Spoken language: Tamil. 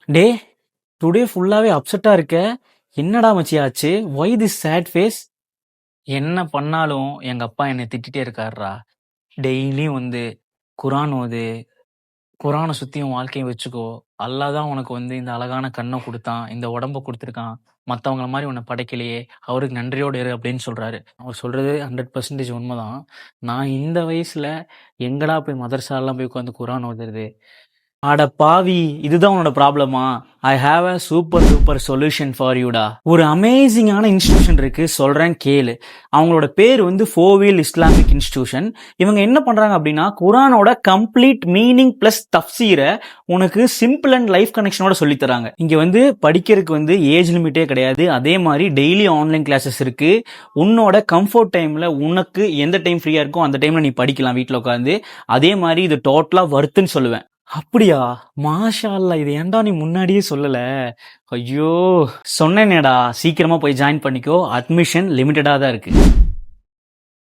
டே டுடே ஃபுல்லாவே அப்செட்டா இருக்க. என்னடா மச்சி ஆச்சு? Why this sad face? என்ன பண்ணாலும் எங்க அப்பா என்னை திட்டிட்டே இருக்காருடா. டெய்லியும் வந்து குரான் ஓது, குரானை சுத்தி உன் வாழ்க்கையை வச்சுக்கோ. அல்லாஹ் தான் உனக்கு வந்து இந்த அழகான கண்ணை கொடுத்தான், இந்த உடம்ப கொடுத்துருக்கான். மத்தவங்கள மாதிரி உன்னை படைக்கலையே, அவருக்கு நன்றியோடு இரு அப்படின்னு சொல்றாரு. அவர் சொல்றது 100% உண்மைதான். நான் இந்த வயசுல எங்கடா போய் மதரசாலாம் போய் உட்காந்து குரான் ஓதுறது? அட பாவி, இதுதான் உன்னோட ப்ராப்ளமா? I have a super duper solution for யூடா. ஒரு அமேசிங்கான இன்ஸ்டிடியூஷன் இருக்கு, சொல்றேன் கேளு. அவங்களோட பேர் வந்து ஃபோவில் இஸ்லாமிக் இன்ஸ்டிடியூஷன். இவங்க என்ன பண்றாங்க அப்படின்னா, குரானோட கம்ப்ளீட் மீனிங் பிளஸ் தஃப்சீரை உனக்கு சிம்பிள் அண்ட் லைஃப் கனெக்ஷனோட சொல்லி தராங்க. இங்க வந்து படிக்கிறதுக்கு வந்து ஏஜ் லிமிட்டே கிடையாது. அதே மாதிரி டெய்லி ஆன்லைன் கிளாஸஸ் இருக்கு. உன்னோட கம்ஃபர்ட் டைம்ல உனக்கு எந்த டைம் ஃப்ரீயா இருக்கோ அந்த டைம்ல நீ படிக்கலாம் வீட்டில் உட்காந்து. அதே மாதிரி இது டோட்டலா வர்த்துன்னு சொல்லுவேன். அப்படியா? மாஷா அல்லாஹ், இது ஏன்டா நீ முன்னாடியே சொல்லல? ஐயோ, சொன்னேனேடா, சீக்கிரமா போய் ஜாயின் பண்ணிக்கோ. அட்மிஷன் லிமிட்டடா தான் இருக்கு.